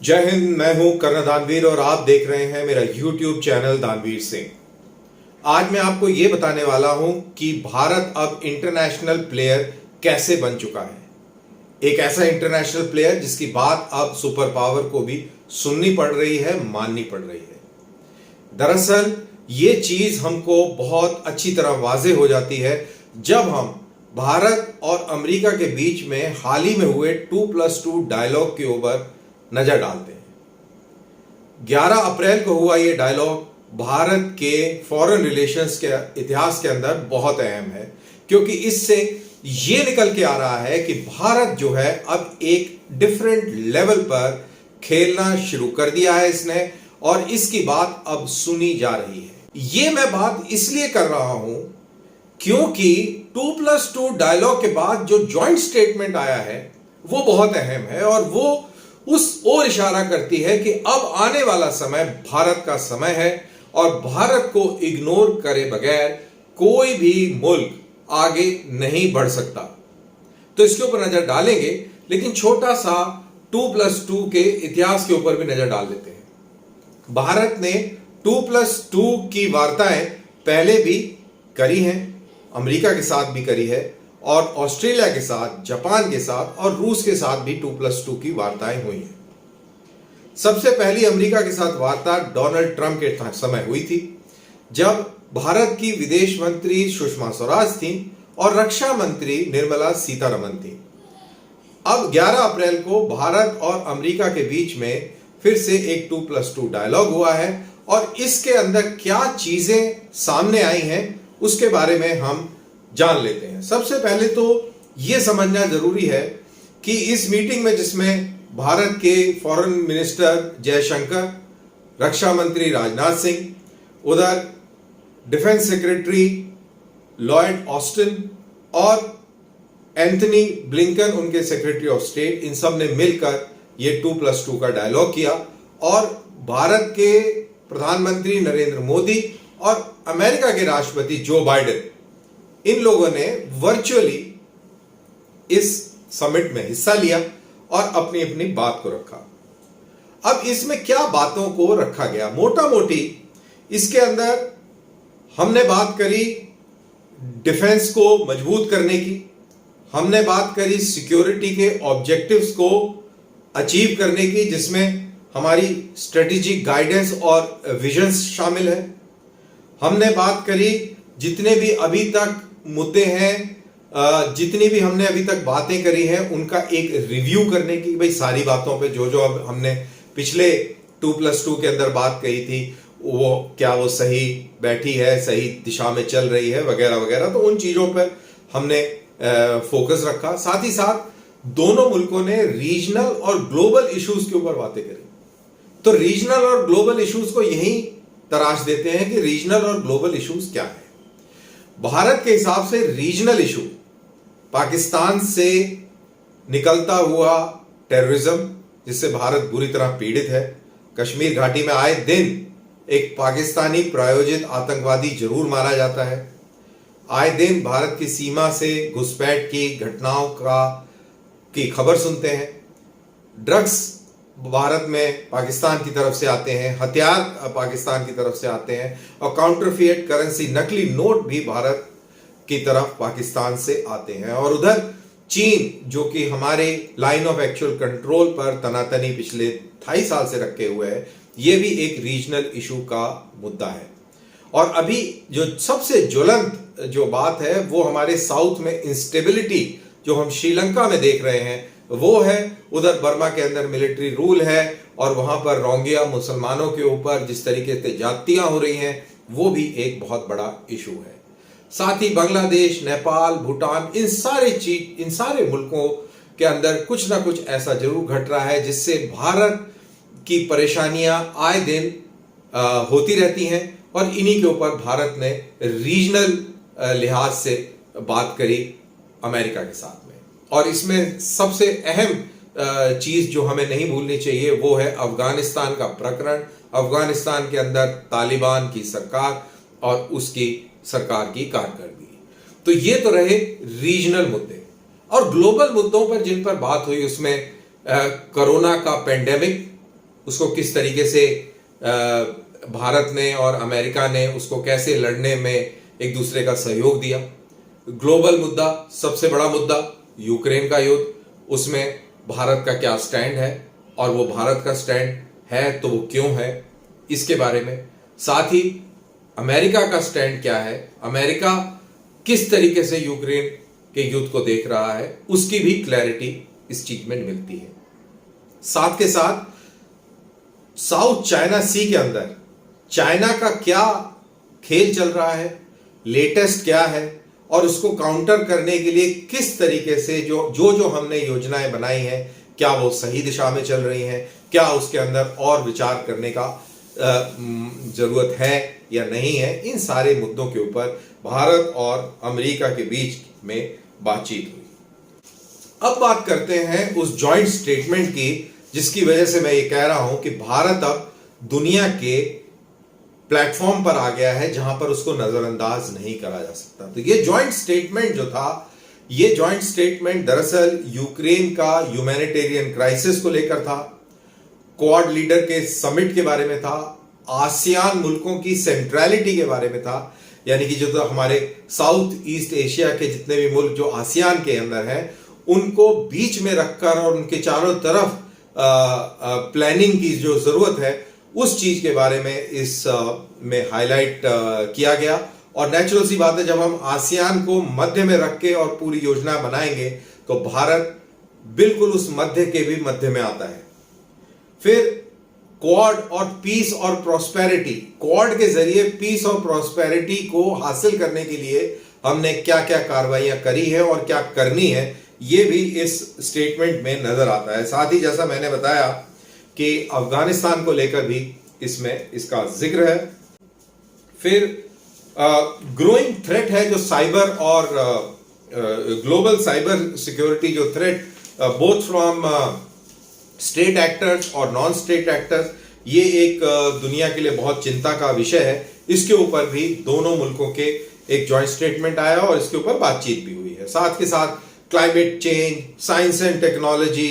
जय हिंद। मैं हूं कर्नल दानवीर और आप देख रहे हैं मेरा YouTube चैनल दानवीर सिंह। आज मैं आपको ये बताने वाला हूं कि भारत अब इंटरनेशनल प्लेयर कैसे बन चुका है। एक ऐसा इंटरनेशनल प्लेयर जिसकी बात अब सुपर पावर को भी सुननी पड़ रही है, माननी पड़ रही है। दरअसल ये चीज हमको बहुत अच्छी तरह वाज़ेह हो जाती है जब हम भारत और अमेरिका के बीच में हाल ही में हुए 2+2 डायलॉग के ऊपर नजर डालते हैं। 11 अप्रैल को हुआ ये डायलॉग भारत के फॉरेन रिलेशंस के इतिहास के अंदर बहुत अहम है, क्योंकि इससे ये निकल के आ रहा है कि भारत जो है अब एक डिफरेंट लेवल पर खेलना शुरू कर दिया है इसने, और इसकी बात अब सुनी जा रही है। ये मैं बात इसलिए कर रहा हूं क्योंकि 2+2 डायलॉग के बाद जो ज्वाइंट स्टेटमेंट आया है वो बहुत अहम है, और वो उस ओर इशारा करती है कि अब आने वाला समय भारत का समय है और भारत को इग्नोर करे बगैर कोई भी मुल्क आगे नहीं बढ़ सकता। तो इसके ऊपर नजर डालेंगे, लेकिन छोटा सा 2+2 के इतिहास के ऊपर भी नजर डाल देते हैं। भारत ने 2+2 की वार्ताएं पहले भी करी हैं, अमेरिका के साथ भी करी है, और ऑस्ट्रेलिया के साथ, जापान के साथ और रूस के साथ भी 2+2 की वार्ताएं हुई हैं। सबसे पहली अमेरिका के साथ वार्ता डोनाल्ड ट्रंप के समय हुई थी, जब भारत की विदेश मंत्री सुषमा स्वराज थी और रक्षा मंत्री निर्मला सीतारमण थी। अब 11 अप्रैल को भारत और अमेरिका के बीच में फिर से एक 2+2 डायलॉग हुआ है, और इसके अंदर क्या चीजें सामने आई हैं उसके बारे में हम जान लेते हैं। सबसे पहले तो यह समझना जरूरी है कि इस मीटिंग में, जिसमें भारत के फॉरेन मिनिस्टर जयशंकर, रक्षा मंत्री राजनाथ सिंह, उधर डिफेंस सेक्रेटरी लॉयड ऑस्टिन और एंथनी ब्लिंकन, उनके सेक्रेटरी ऑफ स्टेट, इन सब ने मिलकर यह 2+2 का डायलॉग किया, और भारत के प्रधानमंत्री नरेंद्र मोदी और अमेरिका के राष्ट्रपति जो बाइडेन, इन लोगों ने वर्चुअली इस समिट में हिस्सा लिया और अपनी अपनी बात को रखा। अब इसमें क्या बातों को रखा गया, मोटा मोटी इसके अंदर हमने बात करी डिफेंस को मजबूत करने की, हमने बात करी सिक्योरिटी के ऑब्जेक्टिव्स को अचीव करने की, जिसमें हमारी स्ट्रेटेजिक गाइडेंस और विजन्स शामिल है। हमने बात करी जितने भी अभी तक मुद्दे हैं, जितनी भी हमने अभी तक बातें करी हैं, उनका एक रिव्यू करने की, भाई सारी बातों पे जो जो अब हमने पिछले 2+2 के अंदर बात कही थी वो क्या वो सही बैठी है, सही दिशा में चल रही है, वगैरह वगैरह। तो उन चीजों पर हमने फोकस रखा। साथ ही साथ दोनों मुल्कों ने रीजनल और ग्लोबल इश्यूज के ऊपर बातें करी। तो रीजनल और ग्लोबल इश्यूज को यही तराश देते हैं कि रीजनल और ग्लोबल इश्यूज क्या है। भारत के हिसाब से रीजनल इशू पाकिस्तान से निकलता हुआ टेररिज्म, जिससे भारत बुरी तरह पीड़ित है। कश्मीर घाटी में आए दिन एक पाकिस्तानी प्रायोजित आतंकवादी जरूर मारा जाता है। आए दिन भारत की सीमा से घुसपैठ की घटनाओं की खबर सुनते हैं। ड्रग्स भारत में पाकिस्तान की तरफ से आते हैं, हथियार पाकिस्तान की तरफ से आते हैं, और काउंटरफिएट करेंसी, नकली नोट भी भारत की तरफ पाकिस्तान से आते हैं। और उधर चीन, जो कि हमारे लाइन ऑफ एक्चुअल कंट्रोल पर तनातनी पिछले 2.5 साल से रखे हुए है, ये भी एक रीजनल इशू का मुद्दा है। और अभी जो सबसे ज्वलंत जो बात है वो हमारे साउथ में इंस्टेबिलिटी जो हम श्रीलंका में देख रहे हैं वो है। उधर बर्मा के अंदर मिलिट्री रूल है, और वहां पर रोहिंग्या मुसलमानों के ऊपर जिस तरीके से ज्यादतियां हो रही हैं वो भी एक बहुत बड़ा इशू है। साथ ही बांग्लादेश, नेपाल, भूटान, इन सारे मुल्कों के अंदर कुछ ना कुछ ऐसा जरूर घट रहा है जिससे भारत की परेशानियां आए दिन होती रहती हैं, और इन्हीं के ऊपर भारत ने रीजनल लिहाज से बात करी अमेरिका के साथ में। और इसमें सबसे अहम चीज जो हमें नहीं भूलनी चाहिए वो है अफगानिस्तान का प्रकरण, अफगानिस्तान के अंदर तालिबान की सरकार और उसकी सरकार की कारकर्दगी। तो ये तो रहे रीजनल मुद्दे। और ग्लोबल मुद्दों पर जिन पर बात हुई उसमें कोरोना का पेंडेमिक, उसको किस तरीके से भारत ने और अमेरिका ने उसको कैसे लड़ने में एक दूसरे का सहयोग दिया। ग्लोबल मुद्दा, सबसे बड़ा मुद्दा यूक्रेन का युद्ध, उसमें भारत का क्या स्टैंड है और वो भारत का स्टैंड है तो वो क्यों है, इसके बारे में। साथ ही अमेरिका का स्टैंड क्या है, अमेरिका किस तरीके से यूक्रेन के युद्ध को देख रहा है, उसकी भी क्लैरिटी इस चीज में मिलती है। साथ के साथ साउथ चाइना सी के अंदर चाइना का क्या खेल चल रहा है, लेटेस्ट क्या है और उसको काउंटर करने के लिए किस तरीके से जो हमने योजनाएं बनाई हैं, क्या वो सही दिशा में चल रही हैं, क्या उसके अंदर और विचार करने का जरूरत है या नहीं है, इन सारे मुद्दों के ऊपर भारत और अमेरिका के बीच में बातचीत हुई। अब बात करते हैं उस जॉइंट स्टेटमेंट की जिसकी वजह से मैं ये कह रहा हूं कि भारत अब दुनिया के प्लेटफॉर्म पर आ गया है जहां पर उसको नजरअंदाज नहीं करा जा सकता। तो ये जॉइंट स्टेटमेंट जो था, ये जॉइंट स्टेटमेंट दरअसल यूक्रेन का ह्यूमैनिटेरियन क्राइसिस को लेकर था, क्वाड लीडर के समिट के बारे में था, आसियान मुल्कों की सेंट्रलिटी के बारे में था, यानी कि जो तो हमारे साउथ ईस्ट एशिया के जितने भी मुल्क जो आसियान के अंदर हैं उनको बीच में रखकर और उनके चारों तरफ प्लानिंग की जो जरूरत है उस चीज के बारे में इस में हाईलाइट किया गया। और नेचुरल सी बात है, जब हम आसियान को मध्य में रख के और पूरी योजना बनाएंगे तो भारत बिल्कुल उस मध्य के भी मध्य में आता है। फिर क्वाड और पीस और प्रॉस्पेरिटी, क्वाड के जरिए पीस और प्रॉस्पेरिटी को हासिल करने के लिए हमने क्या क्या कार्रवाइयां करी है और क्या करनी है, ये भी इस स्टेटमेंट में नजर आता है। साथ ही जैसा मैंने बताया कि अफगानिस्तान को लेकर भी इसमें इसका जिक्र है। फिर ग्रोइंग थ्रेट है जो साइबर और ग्लोबल साइबर सिक्योरिटी जो threat both from state actors और नॉन स्टेट एक्टर्स, ये एक दुनिया के लिए बहुत चिंता का विषय है। इसके ऊपर भी दोनों मुल्कों के एक जॉइंट स्टेटमेंट आया और इसके ऊपर बातचीत भी हुई है। साथ के साथ climate change, science and technology,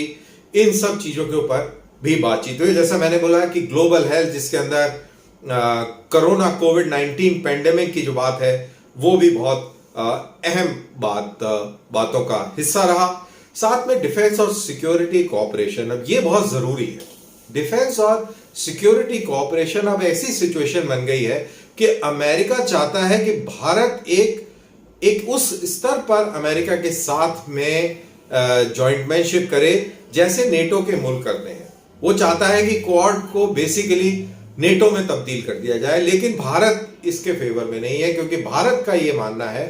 इन सब चीजों के ऊपर भी बातचीत हुई। जैसा मैंने बोला कि ग्लोबल हेल्थ, जिसके अंदर कोरोना कोविड-19 पेंडेमिक की जो बात है वो भी बहुत अहम बातों का हिस्सा रहा। साथ में डिफेंस और सिक्योरिटी कोऑपरेशन, अब ये बहुत जरूरी है। डिफेंस और सिक्योरिटी कोऑपरेशन अब ऐसी सिचुएशन बन गई है कि अमेरिका चाहता है कि भारत एक उस स्तर पर अमेरिका के साथ में जॉइंटमैनशिप करे जैसे नेटो के मुल्क करते हैं। वो चाहता है कि क्वाड को बेसिकली नेटो में तब्दील कर दिया जाए, लेकिन भारत इसके फेवर में नहीं है, क्योंकि भारत का ये मानना है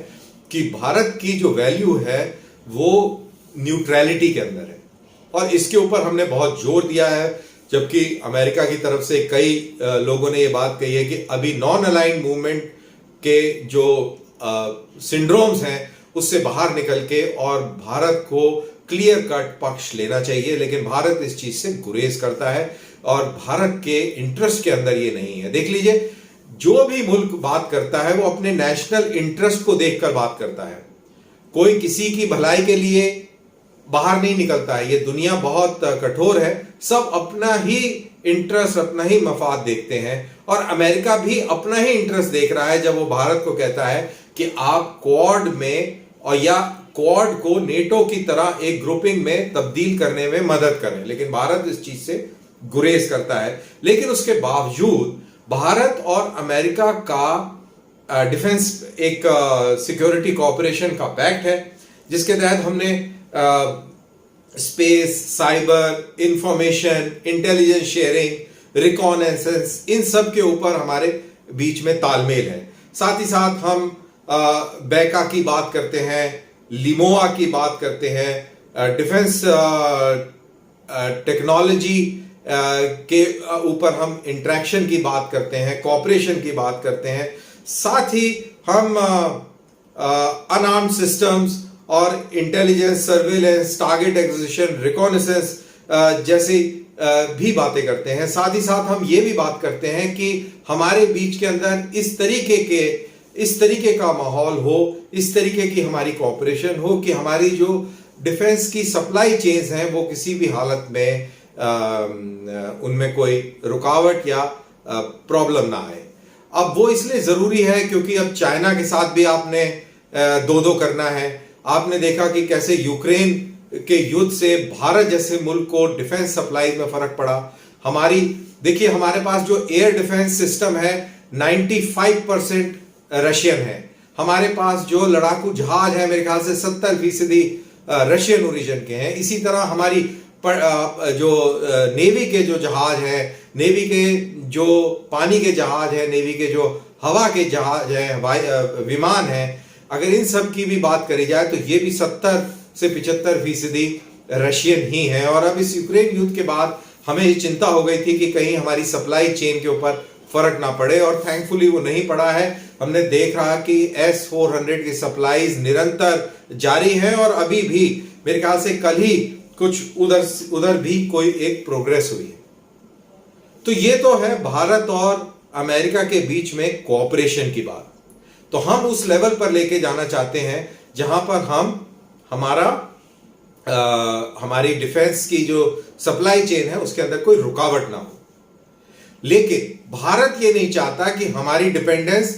कि भारत की जो वैल्यू है वो न्यूट्रलिटी के अंदर है और इसके ऊपर हमने बहुत जोर दिया है। जबकि अमेरिका की तरफ से कई लोगों ने ये बात कही है कि अभी नॉन अलाइंड मूवमेंट के जो सिंड्रोम्स हैं उससे बाहर निकल के और भारत को क्लियर कट पक्ष लेना चाहिए, लेकिन भारत इस चीज से गुरेज करता है और भारत के इंटरेस्ट के अंदर ये नहीं है। देख लीजिए, जो भी मुल्क बात करता है वो अपने नेशनल इंटरेस्ट को देखकर बात करता है, कोई किसी की भलाई के लिए बाहर नहीं निकलता है। ये दुनिया बहुत कठोर है, सब अपना ही इंटरेस्ट, अपना ही मफाद देखते हैं और अमेरिका भी अपना ही इंटरेस्ट देख रहा है जब वो भारत को कहता है कि आप क्वाड में और या क्वाड को नेटो की तरह एक ग्रुपिंग में तब्दील करने में मदद करें, लेकिन भारत इस चीज से गुरेज करता है। लेकिन उसके बावजूद भारत और अमेरिका का डिफेंस एक सिक्योरिटी कोऑपरेशन का पैक्ट है जिसके तहत हमने space, cyber, information, intelligence sharing, reconnaissance, इन सब के ऊपर हमारे बीच में तालमेल है। साथ ही साथ हम बैका की बात करते हैं, लिमोआ की बात करते हैं, डिफेंस टेक्नोलॉजी के ऊपर हम इंटरेक्शन की बात करते हैं, कोऑपरेशन की बात करते हैं। साथ ही हम अनआर्म्ड सिस्टम्स और intelligence, surveillance, target acquisition, reconnaissance जैसी भी बातें करते हैं। साथ ही साथ हम ये भी बात करते हैं कि हमारे बीच के अंदर इस तरीके का माहौल हो, इस तरीके की हमारी कोऑपरेशन हो कि हमारी जो डिफेंस की सप्लाई चेन्स हैं वो किसी भी हालत में उनमें कोई रुकावट या प्रॉब्लम ना आए। अब वो इसलिए जरूरी है क्योंकि अब चाइना के साथ भी आपने दो दो करना है। आपने देखा कि कैसे यूक्रेन के युद्ध से भारत जैसे मुल्क को डिफेंस सप्लाई में फर्क पड़ा। देखिए हमारे पास जो एयर डिफेंस सिस्टम है 95% रशियन है। हमारे पास जो लड़ाकू जहाज है मेरे ख्याल से 70% रशियन ओरिजिन के हैं। इसी तरह हमारी जो नेवी के जो जहाज है, नेवी के जो पानी के जहाज है, नेवी के जो हवा के जहाज है, विमान है, अगर इन सब की भी बात करी जाए तो ये भी 70 से 75% रशियन ही है। और अब इस यूक्रेन युद्ध के बाद हमें ये चिंता हो गई थी कि कहीं हमारी सप्लाई चेन के ऊपर फर्क ना पड़े, और थैंकफुली वो नहीं पड़ा है। हमने देख रहा कि S-400 की सप्लाईज निरंतर जारी है और अभी भी मेरे ख्याल से कल ही कुछ उधर भी कोई एक प्रोग्रेस हुई है। तो ये तो है भारत और अमेरिका के बीच में कोऑपरेशन की बात। तो हम उस लेवल पर लेके जाना चाहते हैं जहां पर हमारी डिफेंस की जो सप्लाई चेन है उसके अंदर कोई रुकावट ना हो। लेकिन भारत ये नहीं चाहता कि हमारी डिपेंडेंस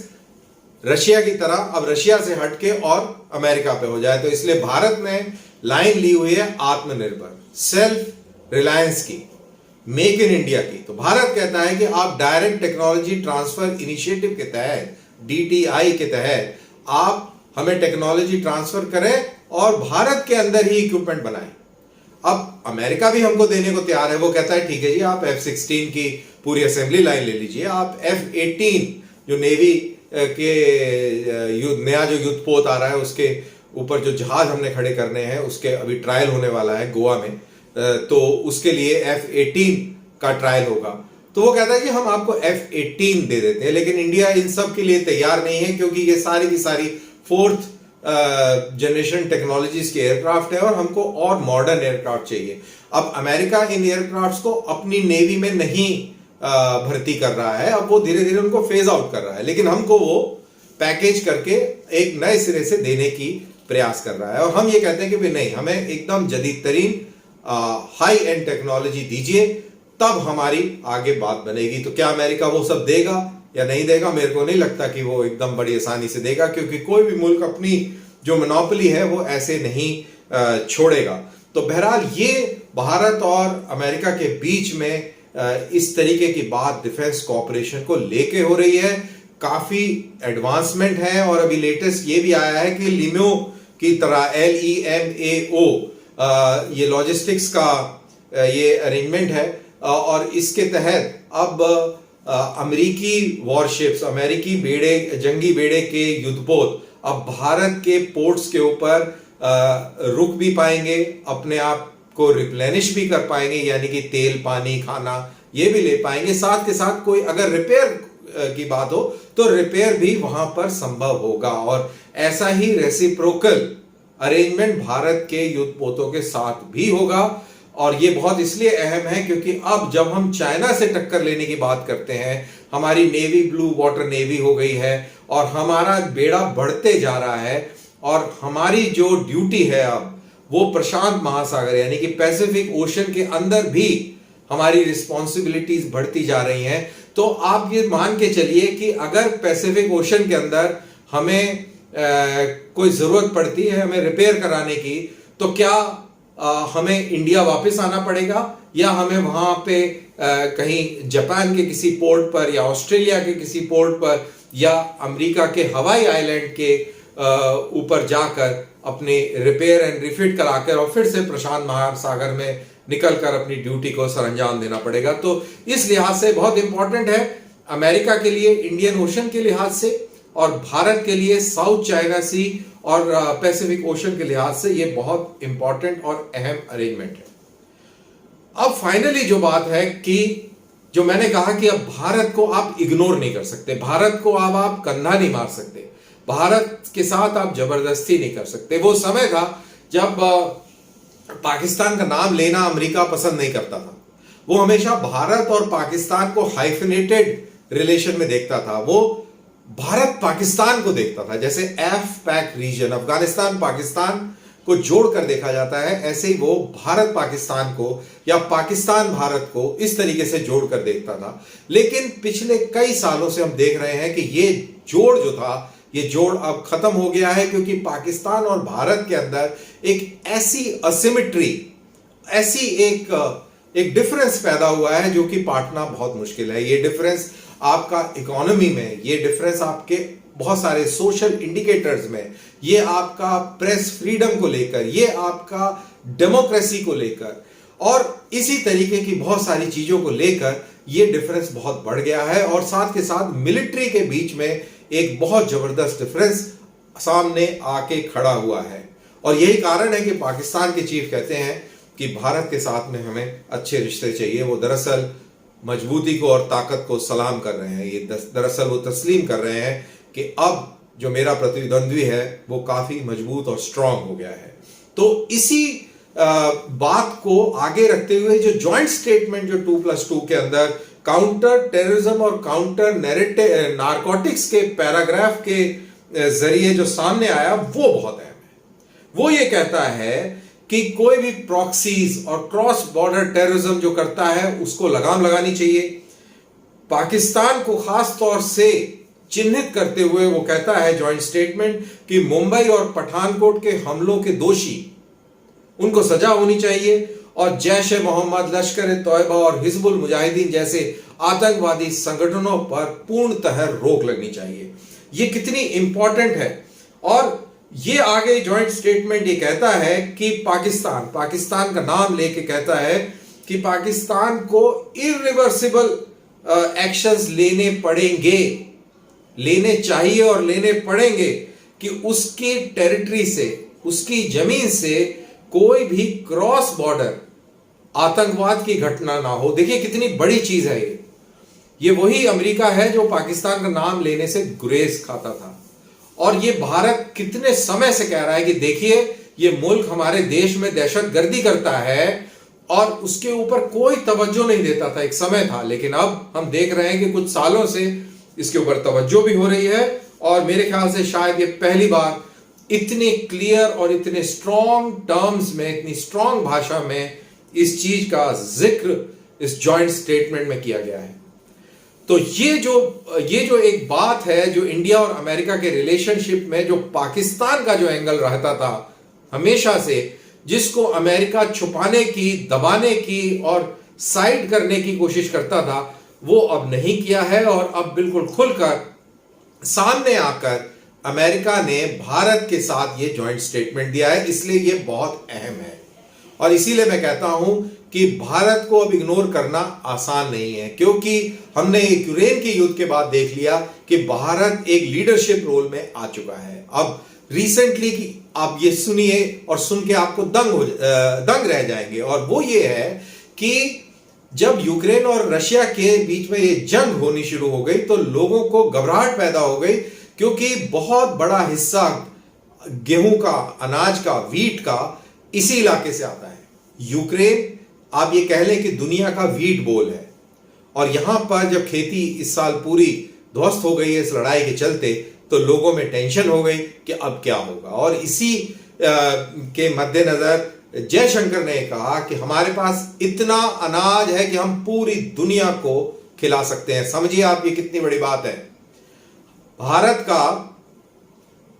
रशिया की तरह अब रशिया से हटके और अमेरिका पे हो जाए। तो इसलिए भारत ने लाइन ली हुई है आत्मनिर्भर, सेल्फ रिलायंस की, मेक इन इंडिया की। तो भारत कहता है कि आप डायरेक्ट टेक्नोलॉजी ट्रांसफर इनिशिएटिव के तहत, DTI के तहत आप हमें टेक्नोलॉजी ट्रांसफर करें और भारत के अंदर ही इक्विपमेंट बनाएं। अब अमेरिका भी हमको देने को तैयार है। वो कहता है ठीक है जी, आप F-16 की पूरी असेंबली लाइन ले लीजिए, आप F-18 जो नेवी के नया जो युद्धपोत आ रहा है उसके ऊपर जो जहाज हमने खड़े करने हैं उसके अभी ट्रायल होने वाला है गोवा में, तो उसके लिए F-18 का ट्रायल होगा। तो वो कहता है कि हम आपको F-18 दे देते हैं, लेकिन इंडिया इन सब के लिए तैयार नहीं है क्योंकि ये सारी की सारी 4th जनरेशन टेक्नोलॉजीज के एयरक्राफ्ट है और हमको और मॉडर्न एयरक्राफ्ट चाहिए। अब अमेरिका इन एयरक्राफ्ट को अपनी नेवी में नहीं भर्ती कर रहा है, अब वो धीरे धीरे उनको फेज आउट कर रहा है, लेकिन हमको वो पैकेज करके एक नए सिरे से देने की प्रयास कर रहा है। और हम ये कहते हैं कि भाई नहीं, हमें एकदम जदीद तरीन हाई एंड टेक्नोलॉजी दीजिए, तब हमारी आगे बात बनेगी। तो क्या अमेरिका वो सब देगा या नहीं देगा? मेरे को नहीं लगता कि वो एकदम बड़ी आसानी से देगा, क्योंकि कोई भी मुल्क अपनी जो मोनोपोली है वो ऐसे नहीं छोड़ेगा। तो बहरहाल ये भारत और अमेरिका के बीच में इस तरीके की बात डिफेंस कोऑपरेशन को लेके हो रही है। काफी एडवांसमेंट है और अभी लेटेस्ट ये भी आया है कि लिम्यो की तरह LEMAO ये लॉजिस्टिक्स का ये अरेंजमेंट है और इसके तहत अब अमेरिकी वॉरशिप्स, अमेरिकी बेड़े, जंगी बेड़े के युद्धपोत अब भारत के पोर्ट्स के ऊपर रुक भी पाएंगे, अपने आप को रिप्लेनिश भी कर पाएंगे, यानी कि तेल, पानी, खाना ये भी ले पाएंगे। साथ के साथ कोई अगर रिपेयर की बात हो तो रिपेयर भी वहां पर संभव होगा। और ऐसा ही रेसिप्रोकल अरेंजमेंट भारत के युद्धपोतों के साथ भी होगा। और ये बहुत इसलिए अहम है क्योंकि अब जब हम चाइना से टक्कर लेने की बात करते हैं, हमारी नेवी ब्लू वाटर नेवी हो गई है और हमारा बेड़ा बढ़ते जा रहा है और हमारी जो ड्यूटी है अब वो प्रशांत महासागर यानी कि पैसिफिक ओशन के अंदर भी हमारी रिस्पॉन्सिबिलिटीज बढ़ती जा रही हैं। तो आप ये मान के चलिए कि अगर पैसिफिक ओशन के अंदर हमें कोई जरूरत पड़ती है हमें रिपेयर कराने की, तो क्या हमें इंडिया वापस आना पड़ेगा या हमें वहां पे कहीं जापान के किसी पोर्ट पर या ऑस्ट्रेलिया के किसी पोर्ट पर या अमेरिका के हवाई आइलैंड के ऊपर जाकर अपने रिपेयर एंड रिफिट कराकर और फिर से प्रशांत महासागर में निकलकर अपनी ड्यूटी को सरंजाम देना पड़ेगा। तो इस लिहाज से बहुत इंपॉर्टेंट है अमेरिका के लिए इंडियन ओशन के लिहाज से और भारत के लिए साउथ चाइना सी और पैसिफिक ओशन के लिहाज से ये बहुत इंपॉर्टेंट और अहम अरेंजमेंट है। अब फाइनली जो बात है कि जो मैंने कहा कि अब भारत को आप इग्नोर नहीं कर सकते, भारत को अब आप कंधा नहीं मार सकते, भारत के साथ आप जबरदस्ती नहीं कर सकते। वो समय था जब पाकिस्तान का नाम लेना अमेरिका पसंद नहीं करता था। वो हमेशा भारत और पाकिस्तान को हाइफिनेटेड रिलेशन में देखता था। वो भारत पाकिस्तान को देखता था जैसे AfPak region, Afghanistan Pakistan को जोड़कर देखा जाता है, ऐसे ही वो भारत पाकिस्तान को या पाकिस्तान भारत को इस तरीके से जोड़कर देखता था। लेकिन पिछले कई सालों से हम देख रहे हैं कि ये जोड़ जो था, ये जोड़ अब खत्म हो गया है, क्योंकि पाकिस्तान और भारत के अंदर एक ऐसी असिमेट्री, ऐसी एक डिफरेंस पैदा हुआ है जो कि पाटना बहुत मुश्किल है। ये डिफरेंस आपका इकोनॉमी में, ये डिफरेंस आपके बहुत सारे सोशल इंडिकेटर्स में, ये आपका प्रेस फ्रीडम को लेकर, ये आपका डेमोक्रेसी को लेकर और इसी तरीके की बहुत सारी चीजों को लेकर ये डिफरेंस बहुत बढ़ गया है। और साथ के साथ मिलिट्री के बीच में एक बहुत जबरदस्त डिफरेंस सामने आके खड़ा हुआ है। और यही कारण है कि पाकिस्तान के चीफ कहते हैं कि भारत के साथ में हमें अच्छे रिश्ते चाहिए। वो दरअसल मजबूती को और ताकत को सलाम कर रहे हैं। ये दरअसल वो तस्लीम कर रहे हैं कि अब जो मेरा प्रतिद्वंद्वी है वो काफी मजबूत और स्ट्रांग हो गया है। तो इसी बात को आगे रखते हुए जो जॉइंट स्टेटमेंट जो 2+2 के अंदर काउंटर टेररिज्म और काउंटर नारकोटिक्स के पैराग्राफ के जरिए जो सामने आया वो बहुत अहम है। वो ये कहता है कि कोई भी प्रॉक्सीज और क्रॉस बॉर्डर टेररिज्म जो करता है उसको लगाम लगानी चाहिए। पाकिस्तान को खास तौर से चिन्हित करते हुए वो कहता है जॉइंट स्टेटमेंट कि मुंबई और पठानकोट के हमलों के दोषी, उनको सजा होनी चाहिए और जैश ए मोहम्मद, लश्कर ए तौयबा और हिजबुल मुजाहिदीन जैसे आतंकवादी संगठनों पर पूर्णतः रोक लगनी चाहिए। ये कितनी इंपॉर्टेंट है। और ये आगे जॉइंट स्टेटमेंट ये कहता है कि पाकिस्तान का नाम लेके कहता है कि पाकिस्तान को इरिवर्सिबल एक्शंस लेने पड़ेंगे, लेने चाहिए और लेने पड़ेंगे कि उसकी टेरिटरी से, उसकी जमीन से कोई भी क्रॉस बॉर्डर आतंकवाद की घटना ना हो। देखिए कितनी बड़ी चीज है ये वही अमेरिका है जो पाकिस्तान का नाम लेने से गुरेज खाता था। और ये भारत कितने समय से कह रहा है कि देखिए ये मुल्क हमारे देश में दहशतगर्दी करता है और उसके ऊपर कोई तवज्जो नहीं देता था। एक समय था, लेकिन अब हम देख रहे हैं कि कुछ सालों से इसके ऊपर तवज्जो भी हो रही है। और मेरे ख्याल से शायद ये पहली बार इतने क्लियर और इतने स्ट्रॉन्ग टर्म्स में, इतनी स्ट्रॉन्ग भाषा में इस चीज का जिक्र इस जॉइंट स्टेटमेंट में किया गया है। तो ये जो एक बात है जो इंडिया और अमेरिका के रिलेशनशिप में जो पाकिस्तान का जो एंगल रहता था हमेशा से, जिसको अमेरिका छुपाने की, दबाने की और साइड करने की कोशिश करता था, वो अब नहीं किया है। और अब बिल्कुल खुलकर सामने आकर अमेरिका ने भारत के साथ ये जॉइंट स्टेटमेंट दिया है। इसलिए ये बहुत अहम है और इसीलिए मैं कहता हूं कि भारत को अब इग्नोर करना आसान नहीं है, क्योंकि हमने यूक्रेन के युद्ध के बाद देख लिया कि भारत एक लीडरशिप रोल में आ चुका है। अब रिसेंटली की आप ये सुनिए और सुन के आपको दंग रह जाएंगे, और वो ये है कि जब यूक्रेन और रशिया के बीच में ये जंग होनी शुरू हो गई तो लोगों को घबराहट पैदा हो गई, क्योंकि बहुत बड़ा हिस्सा गेहूं का, अनाज का, वीट का इसी इलाके से आता है। यूक्रेन आप ये कह लें कि दुनिया का वीट बोल है, और यहां पर जब खेती इस साल पूरी ध्वस्त हो गई है इस लड़ाई के चलते, तो लोगों में टेंशन हो गई कि अब क्या होगा। और इसी के मद्देनजर जयशंकर ने कहा कि हमारे पास इतना अनाज है कि हम पूरी दुनिया को खिला सकते हैं। समझिए आप, ये कितनी बड़ी बात है। भारत का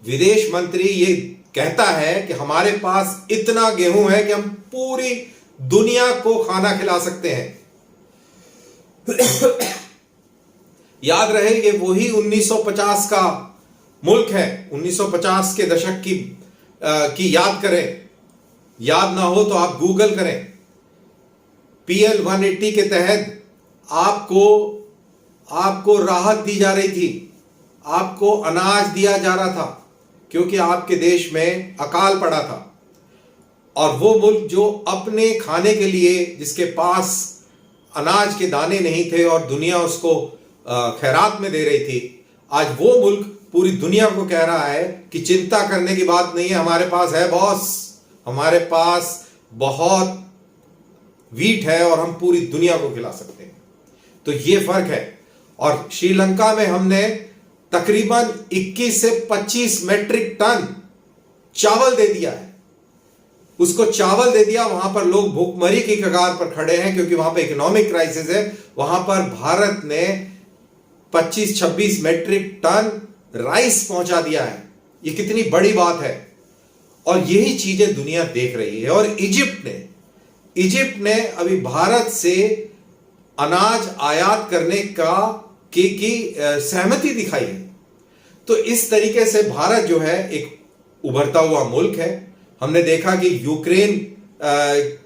विदेश मंत्री ये कहता है कि हमारे पास इतना गेहूं है कि हम पूरी दुनिया को खाना खिला सकते हैं। याद रहे ये वही 1950 का मुल्क है। 1950 के दशक की याद करें, याद ना हो तो आप गूगल करें। PL 180 के तहत आपको राहत दी जा रही थी, आपको अनाज दिया जा रहा था, क्योंकि आपके देश में अकाल पड़ा था। और वो मुल्क जो अपने खाने के लिए, जिसके पास अनाज के दाने नहीं थे और दुनिया उसको खैरात में दे रही थी, आज वो मुल्क पूरी दुनिया को कह रहा है कि चिंता करने की बात नहीं है, हमारे पास है बॉस, हमारे पास बहुत वीट है और हम पूरी दुनिया को खिला सकते हैं। तो ये फर्क है। और श्रीलंका में हमने तकरीबन 21 से 25 मेट्रिक टन चावल दे दिया है। उसको चावल दे दिया, वहां पर लोग भूखमरी की कगार पर खड़े हैं क्योंकि वहां पर इकोनॉमिक क्राइसिस है। वहां पर भारत ने 25-26 मैट्रिक टन राइस पहुंचा दिया है। ये कितनी बड़ी बात है, और यही चीजें दुनिया देख रही है। और इजिप्ट ने अभी भारत से अनाज आयात करने की सहमति दिखाई है। तो इस तरीके से भारत जो है एक उभरता हुआ मुल्क है। हमने देखा कि यूक्रेन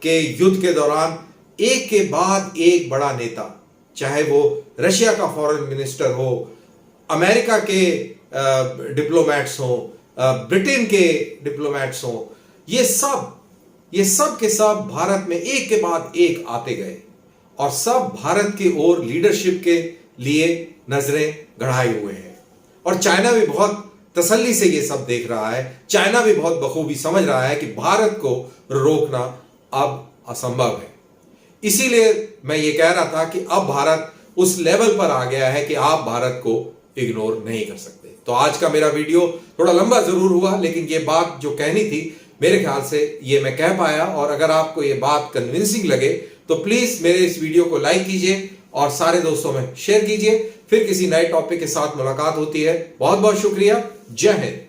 के युद्ध के दौरान एक के बाद एक बड़ा नेता, चाहे वो रशिया का फॉरेन मिनिस्टर हो, अमेरिका के डिप्लोमैट्स हो, ब्रिटेन के डिप्लोमैट्स हो, ये सब के सब भारत में एक के बाद एक आते गए और सब भारत की ओर लीडरशिप के लिए नजरें गड़ाए हुए हैं। और चाइना भी बहुत तसल्ली से ये सब देख रहा है। चाइना भी बहुत बखूबी समझ रहा है कि भारत को रोकना अब असंभव है। इसीलिए मैं ये कह रहा था कि अब भारत उस लेवल पर आ गया है कि आप भारत को इग्नोर नहीं कर सकते। तो आज का मेरा वीडियो थोड़ा लंबा जरूर हुआ, लेकिन ये बात जो कहनी थी मेरे ख्याल से ये मैं कह पाया। और अगर आपको ये बात कन्विंसिंग लगे तो प्लीज मेरे इस वीडियो को लाइक कीजिए और सारे दोस्तों में शेयर कीजिए। फिर किसी नए टॉपिक के साथ मुलाकात होती है। बहुत बहुत शुक्रिया। जय हिंद।